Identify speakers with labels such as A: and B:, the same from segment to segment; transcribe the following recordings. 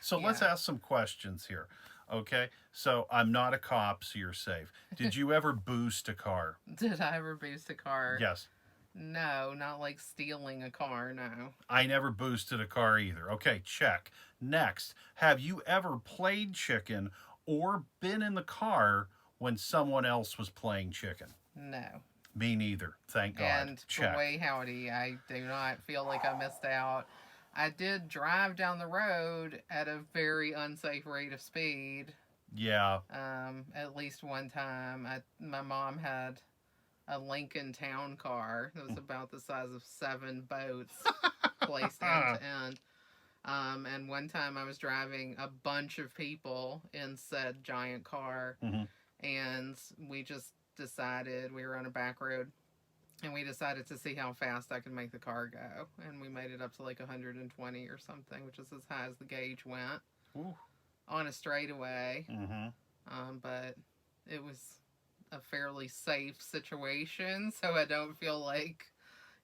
A: So let's
B: Yeah.
A: ask some questions here. Okay. So I'm not a cop, so you're safe. Did you ever boost a car?
B: Did I ever boost a car?
A: Yes.
B: No, not like stealing a car, no.
A: I never boosted a car either. Okay, check. Next, have you ever played chicken or been in the car when someone else was playing chicken?
B: No.
A: Me neither. Thank God.
B: And
A: Check.
B: boy, howdy, I do not feel like I missed out. I did drive down the road at a very unsafe rate of speed.
A: Yeah.
B: At least one time, my mom had a Lincoln Town car that was about the size of 7 boats placed end to end. And one time I was driving a bunch of people in said giant car,
A: Mhm.
B: and we just decided we were on a back road, and we decided to see how fast I could make the car go, and we made it up to like 120 or something, which is as high as the gauge went
A: Ooh.
B: on a straightaway.
A: Mhm.
B: But it was a fairly safe situation, so I don't feel like,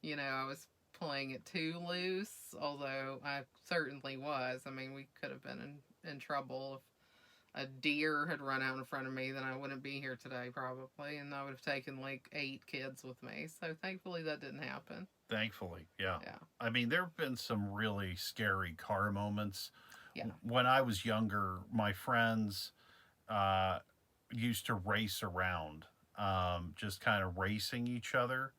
B: I was playing it too loose, although I certainly was. I mean, we could have been in trouble if a deer had run out in front of me, then I wouldn't be here today probably, and I would have taken like 8 kids with me. So thankfully that didn't happen.
A: Thankfully, yeah.
B: Yeah.
A: I mean, there have been some really scary car moments.
B: Yeah.
A: When I was younger, my friends uh, used to race around, just kind of racing each other.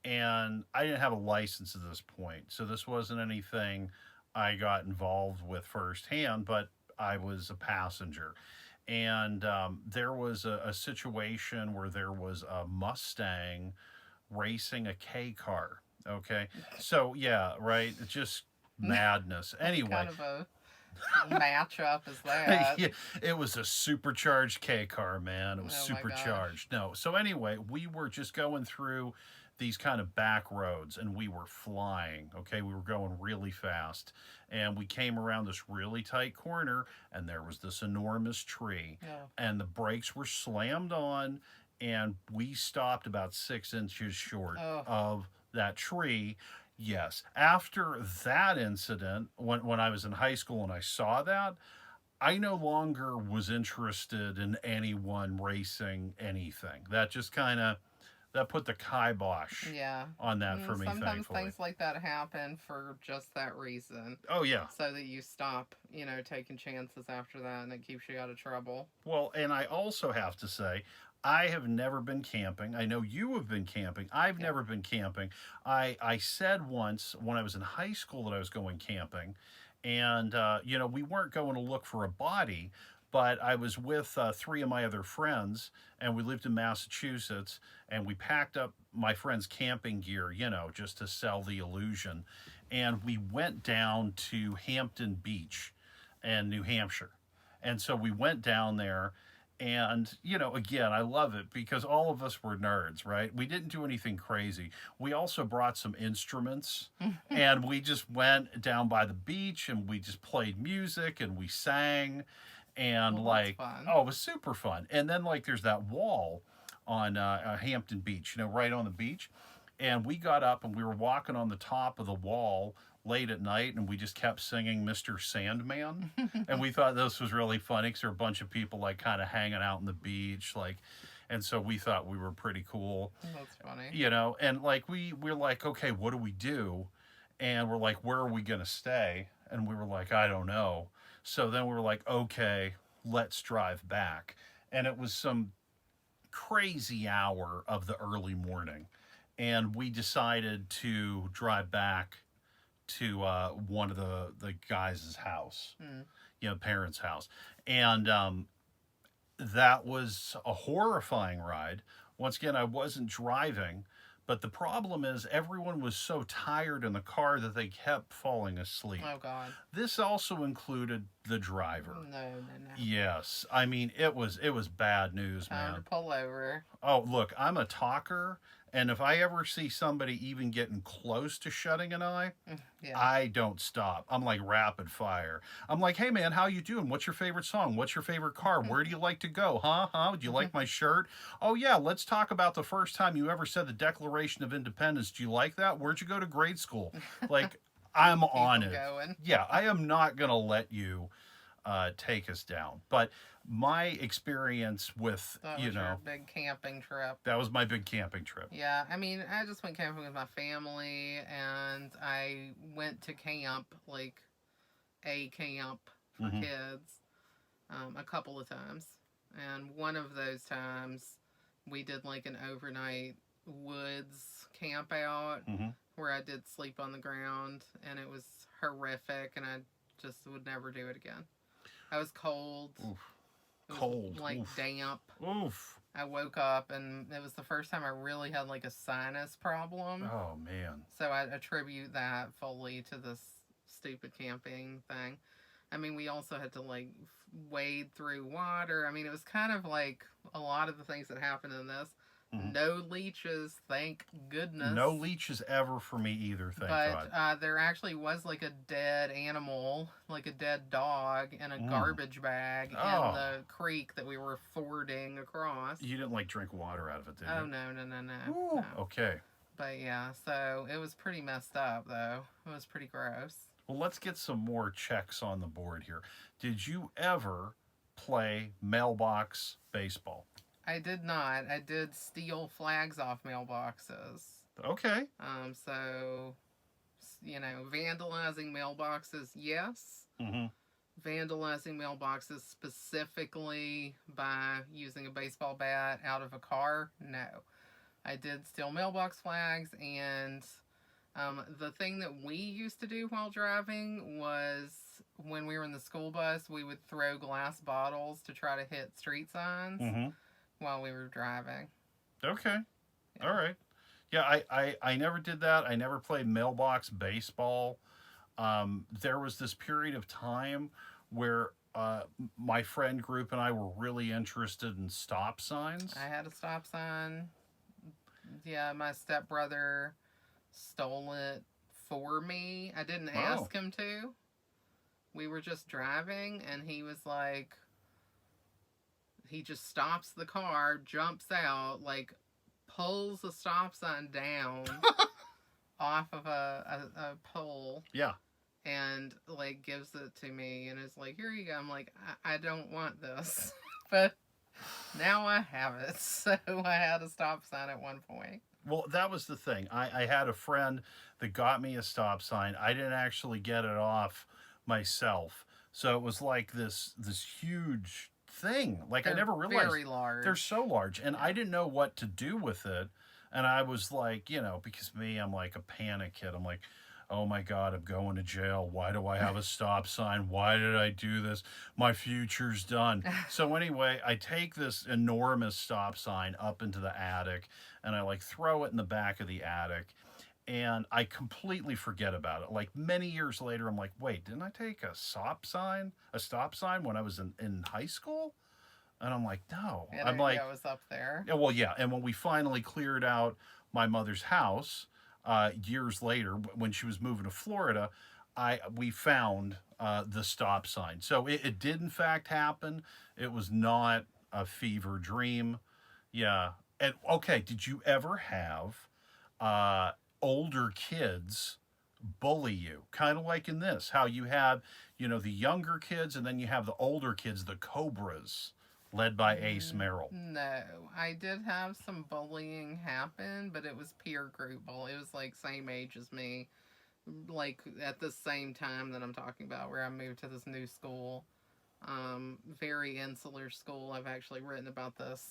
A: And I didn't have a license at this point, so this wasn't anything I got involved with firsthand, but I was a passenger. And there was a situation where there was a Mustang racing a K car. Okay. So, yeah, right. It's just madness.
B: What
A: Anyway,
B: kind of a matchup is that?
A: yeah, it was a supercharged K car, man. It was
B: Oh my gosh.
A: supercharged. No. So anyway, we were just going through these kind of back roads and we were flying. Okay. We were going really fast. And we came around this really tight corner and there was this enormous tree.
B: Oh.
A: And the brakes were slammed on and we stopped about 6 inches short
B: Oh.
A: of that tree. Yes. After that incident, when I was in high school and I saw that, I no longer was interested in anyone racing anything. That just kind of that put the kibosh
B: Yeah.
A: on that for me,
B: Sometimes
A: thankfully.
B: things like that happen for just that reason.
A: Oh yeah.
B: So that you stop, taking chances after that, and it keeps you out of trouble.
A: Well, and I also have to say, I have never been camping. I know you have been camping. I've
B: Yeah.
A: never been camping. I said once when I was in high school that I was going camping, and we weren't going to look for a body, but I was with three of my other friends, and we lived in Massachusetts, and we packed up my friend's camping gear, just to sell the illusion, and we went down to Hampton Beach, and New Hampshire. And so we went down there and, again, I love it because all of us were nerds, right? We didn't do anything crazy. We also brought some instruments and we just went down by the beach and we just played music and we sang and
B: Well, that's
A: like,
B: fun.
A: oh, it was super fun. And then like there's that wall on Hampton Beach, right on the beach. And we got up and we were walking on the top of the wall late at night and we just kept singing Mr. Sandman. And we thought this was really funny because there were a bunch of people like kind of hanging out on the beach. And so we thought we were pretty cool,
B: That's funny.
A: and like we're like, okay, what do we do? And we're like, where are we going to stay? And we were like, I don't know. So then we were like, okay, let's drive back. And it was some crazy hour of the early morning. And we decided to drive back to one of the guys' house,
B: Mm.
A: parents' house. And that was a horrifying ride. Once again, I wasn't driving, but the problem is everyone was so tired in the car that they kept falling asleep.
B: Oh God.
A: This also included the driver.
B: No, no, no.
A: Yes, I mean it was bad news,
B: Time
A: man.
B: to pull over.
A: Oh, look, I'm a talker, and if I ever see somebody even getting close to shutting an eye,
B: Yeah.
A: I don't stop. I'm like rapid fire. I'm like, hey man, how you doing? What's your favorite song? What's your favorite car? Where do you like to go? Huh? Huh? Do you like my shirt? Oh yeah, let's talk about the first time you ever said the Declaration of Independence. Do you like that? Where'd you go to grade school? Like, I'm on
B: Keep 'em
A: it.
B: going.
A: Yeah, I am not gonna let you take us down. But my experience with,
B: That
A: you
B: was your
A: know,
B: big camping trip.
A: that was my big camping trip.
B: Yeah, I mean, I just went camping with my family, and I went to camp, like a camp for
A: Hmm.
B: kids, a couple of times. And one of those times, we did like an overnight woods camp out
A: Hmm.
B: where I did sleep on the ground, and it was horrific, and I just would never do it again. I was cold.
A: Oof.
B: It was
A: Cold.
B: like
A: Oof.
B: damp.
A: Oof.
B: I woke up, and it was the first time I really had like a sinus problem.
A: Oh man.
B: So I attribute that fully to this stupid camping thing. I mean, we also had to like wade through water. I mean, it was kind of like a lot of the things that happened in this.
A: Mhm.
B: No leeches, thank goodness.
A: No leeches ever for me either, thank God.
B: But there actually was like a dead animal, like a dead dog, in a
A: Mm.
B: garbage bag
A: Oh.
B: in the creek that we were fording across.
A: You didn't like drink water out of it, did
B: Oh
A: you?
B: no, no, no, no,
A: Ooh,
B: no.
A: okay.
B: But yeah, so it was pretty messed up though. It was pretty gross.
A: Well, let's get some more checks on the board here. Did you ever play mailbox baseball?
B: I did not. I did steal flags off mailboxes.
A: Okay.
B: So, you know, vandalizing mailboxes, yes.
A: Mm-hmm.
B: Vandalizing mailboxes specifically by using a baseball bat out of a car, no. I did steal mailbox flags, and the thing that we used to do while driving was when we were in the school bus, we would throw glass bottles to try to hit street signs
A: Mm-hmm.
B: while we were driving.
A: Okay.
B: Yeah.
A: All right. Yeah, I never did that. I never played mailbox baseball. There was this period of time where my friend group and I were really interested in stop signs.
B: I had a stop sign. Yeah, my stepbrother stole it for me. I didn't ask him to. We were just driving, and he was like, he just stops the car, jumps out, like pulls the stop sign down off of a pole.
A: Yeah.
B: And like gives it to me and is like, here you go. I'm like, I don't want this. But now I have it. So I had a stop sign at one point.
A: Well, that was the thing. I had a friend that got me a stop sign. I didn't actually get it off myself. So it was like this huge thing. Like, I
B: They're
A: never realized
B: very large.
A: they're so large, and I didn't know what to do with it. And I was like, you know, because me, I'm like a panic kid. I'm like, oh my God, I'm going to jail. Why do I have a stop sign? Why did I do this? My future's done. So anyway, I take this enormous stop sign up into the attic, and I like throw it in the back of the attic. And I completely forget about it. Like many years later, I'm like, wait, didn't I take a stop sign when I was in high school? And I'm like, no.
B: Yeah,
A: I'm like,
B: I was up there.
A: yeah, well, yeah. And when we finally cleared out my mother's house years later, when she was moving to Florida, we found the stop sign. So it did in fact happen. It was not a fever dream. Yeah. And okay, did you ever have older kids bully you? Kind of like in this, how you have, you know, the younger kids and then you have the older kids, the Cobras, led by Ace Merrill.
B: No, I did have some bullying happen, but it was peer group bullying. It was like same age as me, like at the same time that I'm talking about, where I moved to this new school. Very insular school. I've actually written about this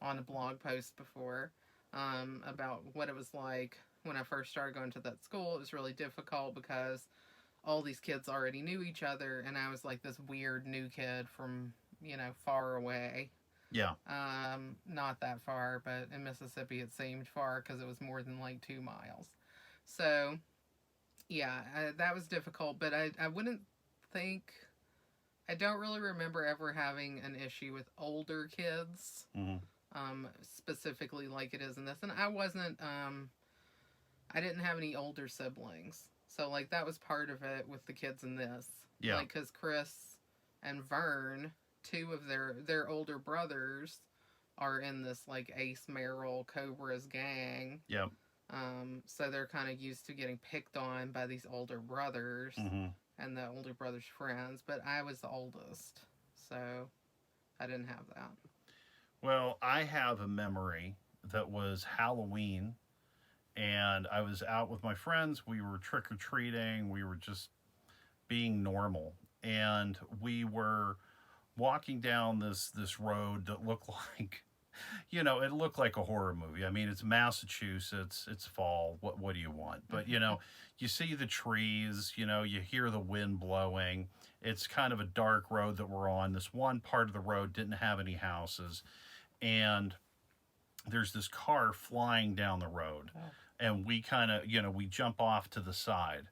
B: on a blog post before, about what it was like when I first started going to that school. It was really difficult because all these kids already knew each other, and I was like this weird new kid from, you know, far away.
A: Yeah.
B: Not that far, but in Mississippi it seemed far because it was more than like 2 miles. So, yeah, that was difficult, but I wouldn't think, I don't really remember ever having an issue with older kids, specifically like it is in this. And I wasn't, I didn't have any older siblings. So, like, that was part of it with the kids in this.
A: Yeah.
B: Like, because Chris and Vern, 2 of their older brothers, are in this, like, Ace Merrill Cobras gang.
A: Yep.
B: So they're kind of used to getting picked on by these older brothers
A: Hmm.
B: and the older brothers' friends. But I was the oldest, so I didn't have that.
A: Well, I have a memory that was Halloween, and I was out with my friends. We were trick or treating. We were just being normal, and we were walking down this road that looked like, it looked like a horror movie. I mean, it's Massachusetts, it's fall. What do you want? But you see the trees. You hear the wind blowing. It's kind of a dark road that we're on. This one part of the road didn't have any houses, and there's this car flying down the road,
B: Oh.
A: and we kind of we jump off to the side,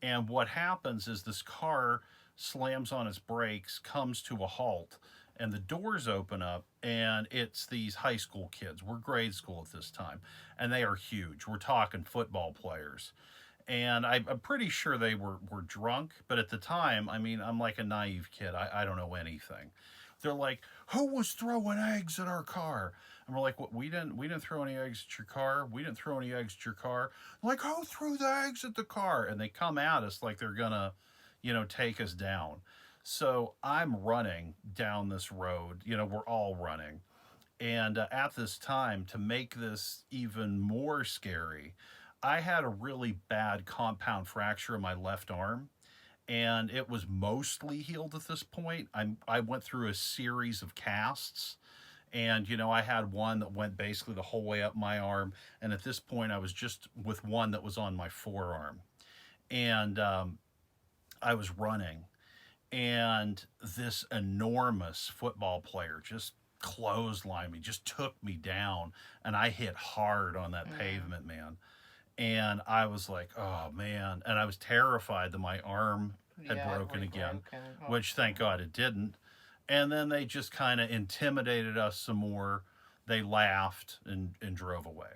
A: and what happens is this car slams on its brakes, comes to a halt, and the doors open up, and it's these high school kids. We're grade school at this time, and they are huge. We're talking football players. And I'm pretty sure they were drunk, but at the time, I mean, I'm like a naive kid. I don't know anything. They're like, "Who was throwing eggs at our car?" And we're like, "What? We didn't throw any eggs at your car. We didn't throw any eggs at your car." Like, "Who threw the eggs at the car?" And they come at us like they're gonna, take us down. So I'm running down this road. We're all running. And at this time, to make this even more scary, I had a really bad compound fracture in my left arm, and it was mostly healed at this point. I went through a series of casts, and I had one that went basically the whole way up my arm, and at this point I was just with one that was on my forearm, and I was running, and this enormous football player just clotheslined me, just took me down, and I hit hard on that
B: Yeah.
A: pavement, man. And I was like, oh man. And I was terrified that my arm had
B: Yeah,
A: broken again,
B: rebroken. Oh,
A: which thank God it didn't. And then they just kind of intimidated us some more. They laughed and drove away.